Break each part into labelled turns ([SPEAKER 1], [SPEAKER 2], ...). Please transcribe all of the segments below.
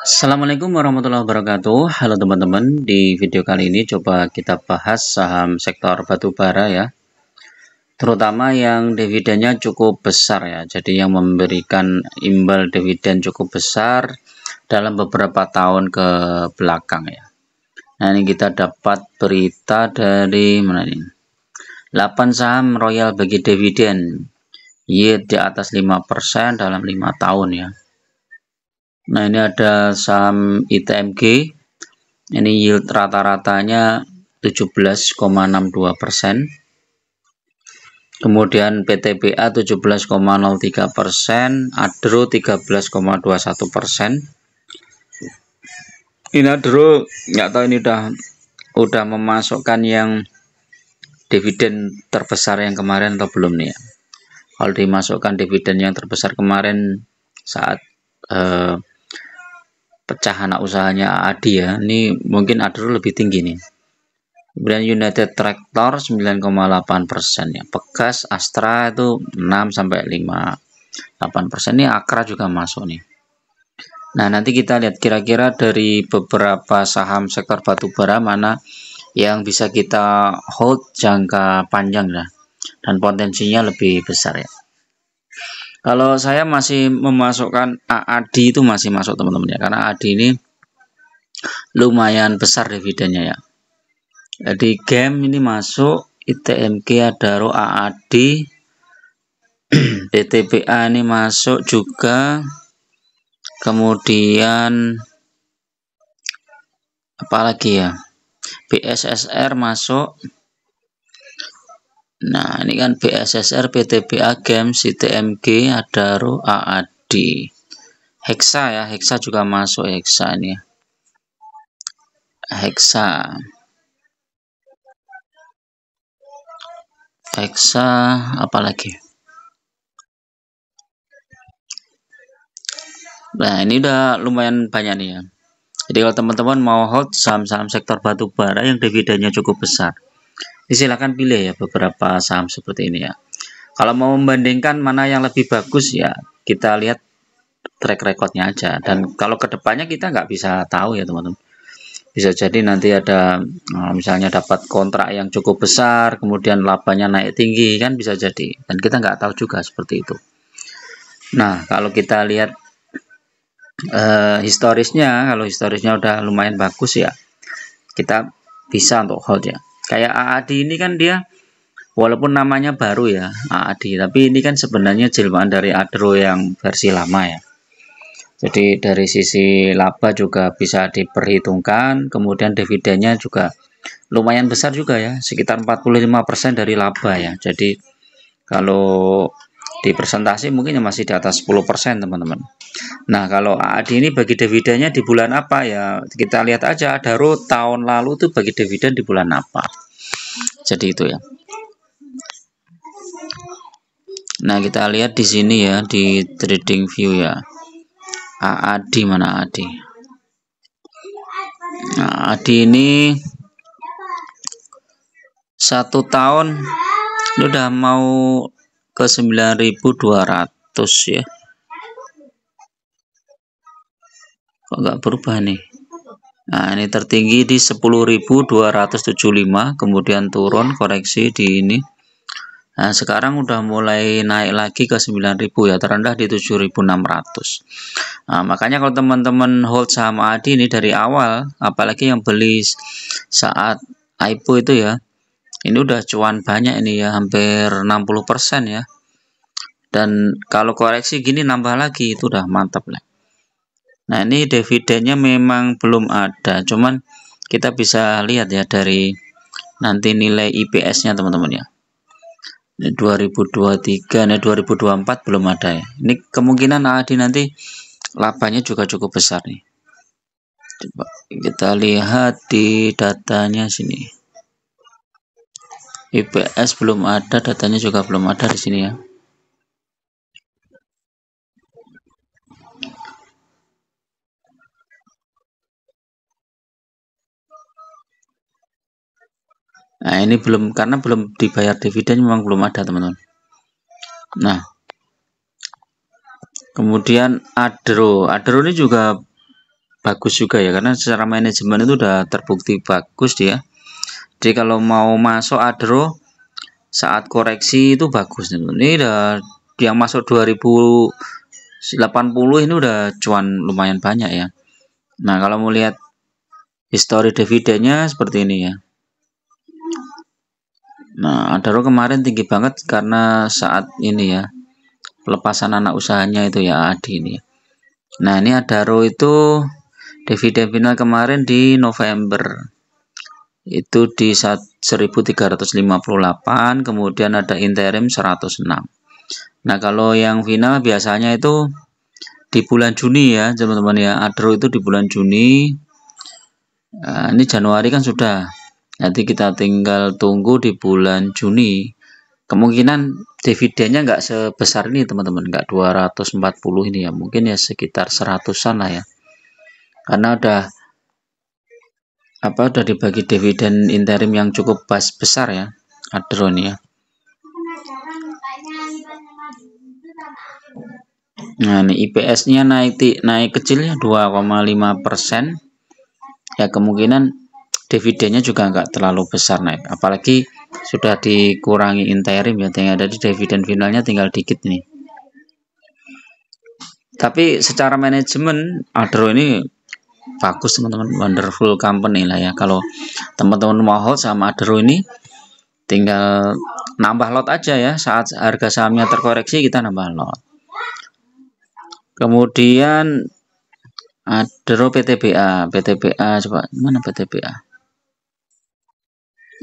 [SPEAKER 1] Assalamualaikum warahmatullahi wabarakatuh. Halo teman-teman, di video kali ini coba kita bahas saham sektor batubara ya. Terutama yang dividennya cukup besar ya. Jadi yang memberikan imbal dividen cukup besar dalam beberapa tahun ke belakang ya. Nah, ini kita dapat berita dari mana ini? 8 saham royal bagi dividen. Yield di atas 5% dalam 5 tahun ya. Nah, ini ada saham ITMG. Ini yield rata-ratanya 17,62%. Kemudian PTBA 17,03%, Adro 13,21%. Ini Adro nggak tahu ini udah memasukkan yang dividen terbesar yang kemarin atau belum nih ya. Kalau dimasukkan dividen yang terbesar kemarin saat pecah anak usahanya AAD ya, ini mungkin Adro lebih tinggi nih. Kemudian United Tractor 9,8% ya. Pegas Astra itu 6-5,8%. Ini Akra juga masuk nih. Nah, nanti kita lihat kira-kira dari beberapa saham sektor batubara mana yang bisa kita hold jangka panjang ya, dan potensinya lebih besar ya. Kalau saya masih memasukkan AAD itu masih masuk teman-teman ya, karena AAD ini lumayan besar dividennya ya. Jadi game ini masuk, ITMG, Adaro, AAD, PTBA ini masuk juga. Kemudian apalagi ya, BSSR masuk. Nah, ini kan BSSR, PTBA, Games, ITMG, Adaro, AAD. Hexa ya, Hexa juga masuk. Hexa ini ya. Hexa apalagi. Nah, ini udah lumayan banyak nih ya. Jadi kalau teman-teman mau hold saham-saham sektor batubara yang dividennya cukup besar, silakan pilih ya beberapa saham seperti ini ya. Kalau mau membandingkan mana yang lebih bagus ya, kita lihat track recordnya aja. Dan kalau kedepannya kita nggak bisa tahu ya teman-teman. Bisa jadi nanti ada misalnya dapat kontrak yang cukup besar, kemudian labanya naik tinggi, kan bisa jadi. Dan kita nggak tahu juga seperti itu. Nah, kalau kita lihat historisnya, kalau historisnya udah lumayan bagus ya, kita bisa untuk hold ya. Kayak AAD ini kan dia walaupun namanya baru ya AAD, tapi ini kan sebenarnya jelmaan dari Adro yang versi lama ya. Jadi dari sisi laba juga bisa diperhitungkan, kemudian dividennya juga lumayan besar juga ya, sekitar 45% dari laba ya. Jadi kalau di persentase mungkin masih di atas 10% teman-teman. Nah, kalau AAD ini bagi dividennya di bulan apa ya, kita lihat aja Adaro tahun lalu tuh bagi dividen di bulan apa. Jadi itu ya. Nah, kita lihat di sini ya, di trading view ya. AAD mana AAD? Nah, AAD ini 1 tahun ini udah mau ke 9.200 ya. Kok nggak berubah nih? Nah, ini tertinggi di 10.275, kemudian turun koreksi di ini. Nah, sekarang udah mulai naik lagi ke 9.000 ya, terendah di 7.600. Nah, makanya kalau teman-teman hold saham AAD ini dari awal, apalagi yang beli saat IPO itu ya, ini udah cuan banyak ini ya, hampir 60% ya. Dan kalau koreksi gini nambah lagi, itu udah mantap lah. Nah, ini dividennya memang belum ada, cuman kita bisa lihat ya dari nanti nilai IPS-nya teman-teman ya. 2023, nah 2024 belum ada ya. Ini kemungkinan AAD nanti labanya juga cukup besar nih. Coba kita lihat di datanya sini. IPS belum ada, datanya juga belum ada di sini ya. Nah, ini belum, karena belum dibayar dividen, memang belum ada teman-teman. Nah, Kemudian Adro ini juga bagus juga ya, karena secara manajemen itu udah terbukti bagus dia. Jadi kalau mau masuk Adro saat koreksi itu bagus. Ini udah yang masuk 2080 ini udah cuan lumayan banyak ya. Nah, kalau mau lihat histori dividennya seperti ini ya. Nah, Adaro kemarin tinggi banget karena saat ini ya, pelepasan anak usahanya itu ya, Adi ini. Nah, ini Adaro itu dividen final kemarin di November. Itu di 1358, kemudian ada interim 106. Nah, kalau yang final biasanya itu di bulan Juni ya, teman-teman ya. Adaro itu di bulan Juni. Nah, ini Januari kan sudah. Nanti kita tinggal tunggu di bulan Juni. Kemungkinan dividennya nggak sebesar ini teman-teman, nggak 240 ini ya, mungkin ya sekitar 100-an lah ya. Karena udah dibagi dividen interim yang cukup besar ya, Adro ini ya. Nah, ini IPS-nya naik kecilnya 2,5%. Ya, kemungkinan dividennya juga nggak terlalu besar naik, apalagi sudah dikurangi interim ya, tinggal ada di dividen finalnya tinggal dikit nih. Tapi secara manajemen Adro ini bagus teman-teman, wonderful company lah ya. Kalau teman-teman mau hold sama Adro ini tinggal nambah lot aja ya, saat harga sahamnya terkoreksi kita nambah lot. Kemudian Adro PTBA coba mana PTBA.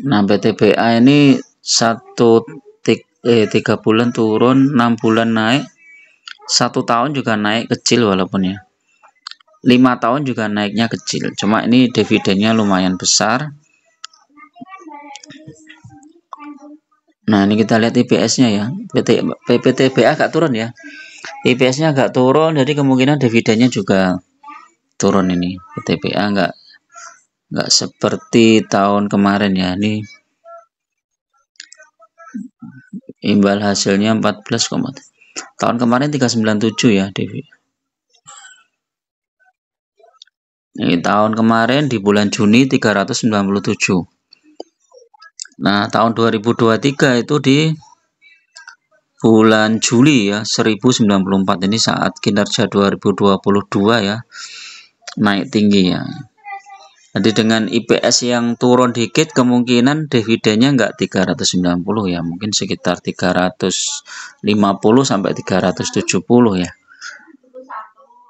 [SPEAKER 1] Nah, PTBA ini 3 bulan turun, 6 bulan naik, 1 tahun juga naik kecil walaupun ya. 5 tahun juga naiknya kecil. Cuma ini dividennya lumayan besar. Nah, ini kita lihat IPS-nya ya. PTBA agak turun ya. IPS-nya agak turun, jadi kemungkinan dividennya juga turun ini. PTBA enggak seperti tahun kemarin ya. Ini imbal hasilnya 14, tahun kemarin 397 ya ini tahun kemarin di bulan Juni 397. Nah, tahun 2023 itu di bulan Juli ya 1094. Ini saat kinerja 2022 ya, naik tinggi ya. Jadi dengan IPS yang turun dikit, kemungkinan dividennya enggak 390 ya, mungkin sekitar 350 sampai 370 ya.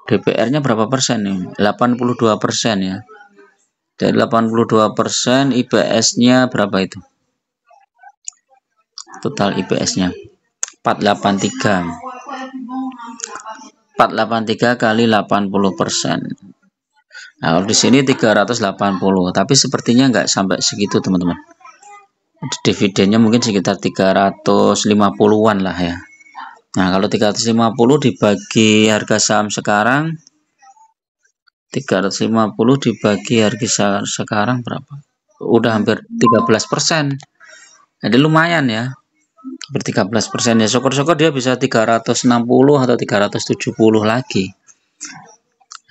[SPEAKER 1] DPR-nya berapa persen nih? 82% ya. Dari 82%, IPS-nya berapa itu? Total IPS-nya 483. 483 kali 80%. Nah, di sini 380, tapi sepertinya nggak sampai segitu teman-teman. Dividennya mungkin sekitar 350-an lah ya. Nah, kalau 350 dibagi harga saham sekarang, 350 dibagi harga sekarang berapa? Udah hampir 13%. Jadi lumayan ya. Hampir 13% ya. Syukur-syukur dia bisa 360 atau 370 lagi.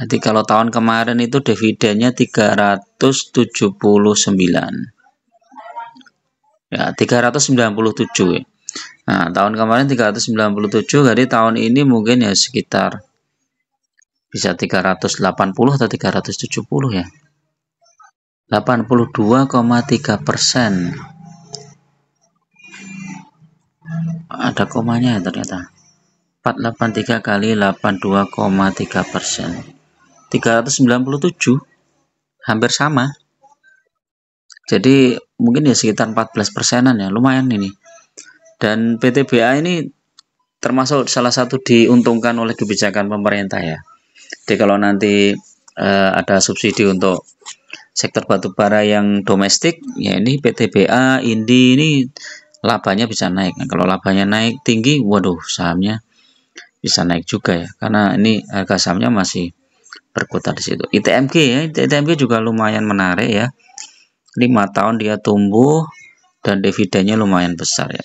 [SPEAKER 1] Jadi kalau tahun kemarin itu dividennya 379. Ya, 397 ya. Nah, tahun kemarin 397, jadi tahun ini mungkin ya sekitar bisa 380 atau 370 ya. 82,3%. Ada komanya ya ternyata. 483 kali 82,3%. 397, hampir sama. Jadi mungkin ya sekitar 14%-an ya, lumayan ini. Dan PTBA ini termasuk salah satu diuntungkan oleh kebijakan pemerintah ya. Jadi kalau nanti ada subsidi untuk sektor batubara yang domestik, ya ini PTBA, Indi ini labanya bisa naik. Nah, kalau labanya naik tinggi, waduh, sahamnya bisa naik juga ya, karena ini harga sahamnya masih berkutat di situ. ITMG ya, ITMG juga lumayan menarik ya. 5 tahun dia tumbuh dan dividennya lumayan besar ya.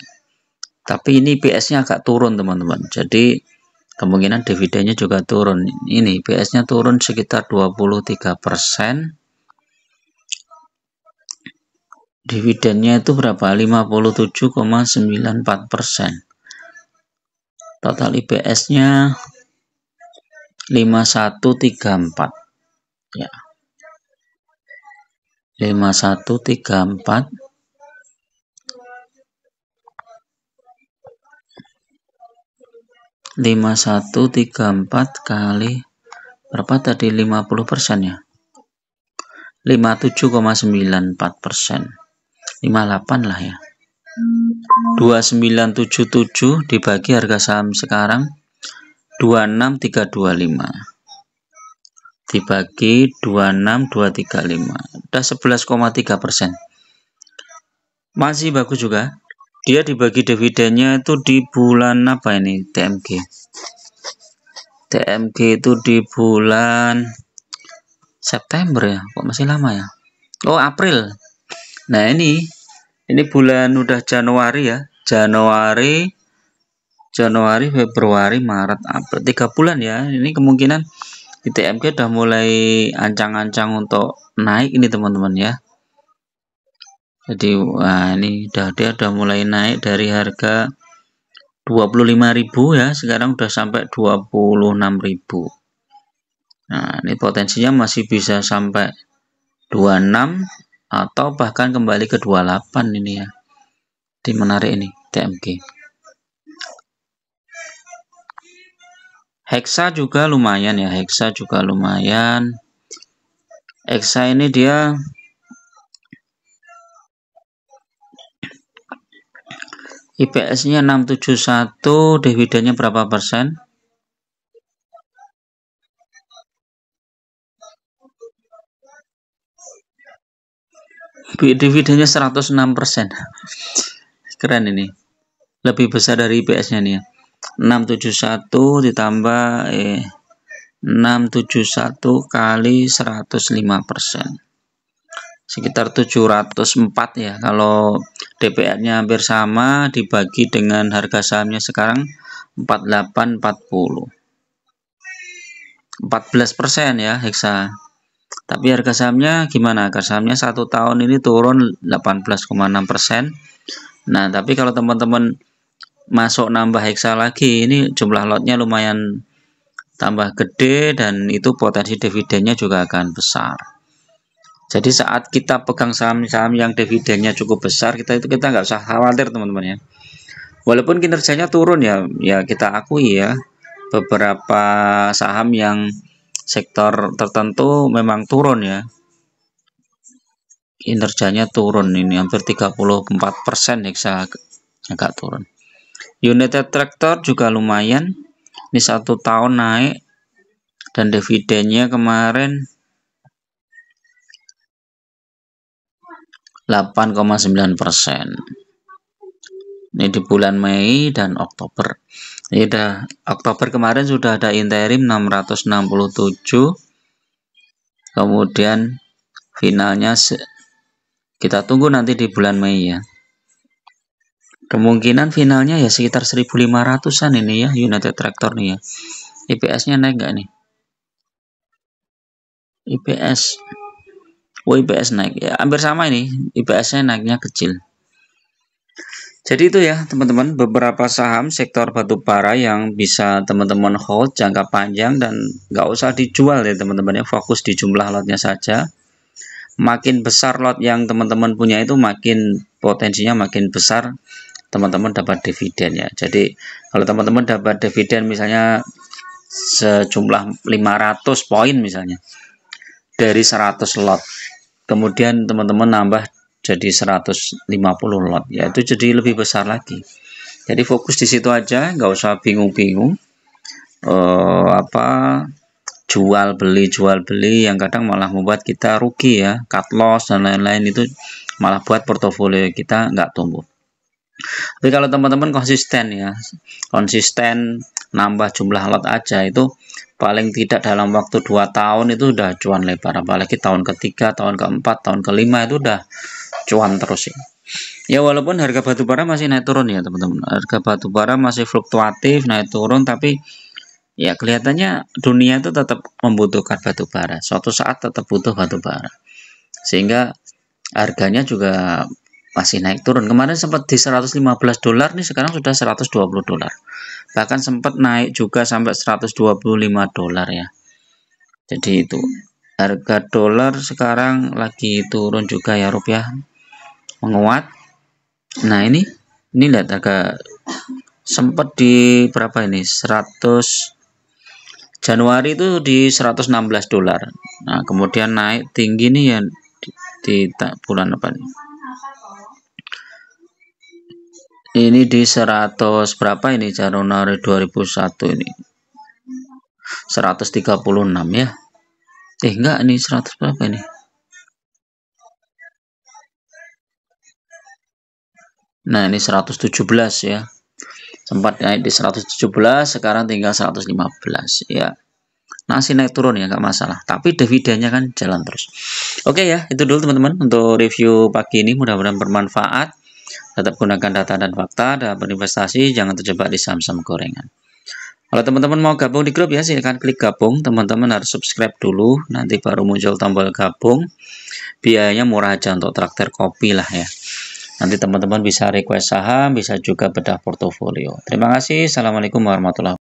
[SPEAKER 1] Tapi ini IPS-nya agak turun teman-teman. Jadi kemungkinan dividennya juga turun. Ini PS-nya turun sekitar 23%. Dividennya itu berapa? 57,94%. Total IPS-nya 5134. Ya. 5134 kali berapa tadi? 50% ya, 57,94%, 58 lah ya. 2977 dibagi harga saham sekarang 26325 dibagi 26235, udah 11,3%. Masih bagus juga. Dia dibagi dividennya itu di bulan apa ini? TMG itu di bulan September ya, kok masih lama ya? Oh, April. Nah, ini bulan udah Januari ya. Januari, Februari, Maret, April, 3 bulan ya. Ini kemungkinan di TMG udah mulai ancang-ancang untuk naik ini teman-teman ya. Jadi wah, ini dia udah mulai naik dari harga 25.000 ya, sekarang udah sampai 26.000. Nah, ini potensinya masih bisa sampai 26 atau bahkan kembali ke 28 ini ya. Ini menarik ini TMG. Hexa juga lumayan ya, Hexa ini dia IPS-nya 671, dividennya berapa persen? Dividennya 106%. Keren ini. Lebih besar dari IPS-nya nih ya. 671 ditambah 671 kali 105%. Sekitar 704 ya. Kalau DPR-nya hampir sama dibagi dengan harga sahamnya sekarang 4840. 14% ya Hexa. Tapi harga sahamnya gimana? Harga sahamnya 1 tahun ini turun 18,6%. Nah, tapi kalau teman-teman masuk nambah Hexa lagi, ini jumlah lotnya lumayan tambah gede dan itu potensi dividennya juga akan besar. Jadi saat kita pegang saham-saham yang dividennya cukup besar, kita nggak usah khawatir teman-teman ya. Walaupun kinerjanya turun ya kita akui ya, beberapa saham yang sektor tertentu memang turun ya. Kinerjanya turun, ini hampir 34% Hexa agak turun. United Tractor juga lumayan, ini 1 tahun naik dan dividennya kemarin 8,9%. Ini di bulan Mei dan Oktober. Ini udah Oktober kemarin sudah ada interim 667. Kemudian finalnya kita tunggu nanti di bulan Mei ya. Kemungkinan finalnya ya sekitar 1.500-an ini ya United Tractor nih ya. IPS-nya naik nggak nih? IPS naik ya, hampir sama ini. IPS-nya naiknya kecil. Jadi itu ya teman-teman, beberapa saham sektor batubara yang bisa teman-teman hold jangka panjang dan nggak usah dijual ya teman-teman ya, fokus di jumlah lotnya saja. Makin besar lot yang teman-teman punya itu makin potensinya makin besar teman-teman dapat dividen ya. Jadi kalau teman-teman dapat dividen misalnya sejumlah 500 poin misalnya dari 100 lot, kemudian teman-teman nambah jadi 150 lot ya, itu jadi lebih besar lagi. Jadi fokus di situ aja, nggak usah bingung-bingung jual beli yang kadang malah membuat kita rugi ya, cut loss dan lain-lain, itu malah buat portofolio kita nggak tumbuh. Tapi kalau teman-teman konsisten nambah jumlah lot aja, itu paling tidak dalam waktu 2 tahun itu udah cuan lebar. Apalagi tahun ketiga, tahun keempat, tahun kelima itu udah cuan terus ya. Ya walaupun harga batubara masih naik turun ya teman-teman, harga batubara masih fluktuatif naik turun, tapi ya kelihatannya dunia itu tetap membutuhkan batu bara. Suatu saat tetap butuh batu bara. Sehingga harganya juga masih naik turun. Kemarin sempat di 115 dolar nih, sekarang sudah 120 dolar. Bahkan sempat naik juga sampai 125 dolar ya. Jadi itu harga dolar sekarang lagi turun juga ya, rupiah menguat. Nah, ini lihat harga sempat di berapa ini? 100 Januari itu di 116 dolar. Nah, kemudian naik tinggi nih ya di bulan apa nih? Ini di 100 berapa ini Januari 2001 ini? 136 ya. Enggak, ini 100 berapa ini? Nah, ini 117 ya. Sempat naik di 117, sekarang tinggal 115 ya. Masih naik turun ya, nggak masalah. Tapi dividennya kan jalan terus. Oke ya, itu dulu teman-teman untuk review pagi ini. Mudah-mudahan bermanfaat. Tetap gunakan data dan fakta dalam berinvestasi. Jangan terjebak di saham-saham gorengan. Kalau teman-teman mau gabung di grup ya, silahkan klik gabung. Teman-teman harus subscribe dulu. Nanti baru muncul tombol gabung. Biayanya murah aja untuk traktir kopi lah ya. Nanti teman-teman bisa request saham, bisa juga bedah portofolio. Terima kasih. Assalamualaikum warahmatullahi wabarakatuh.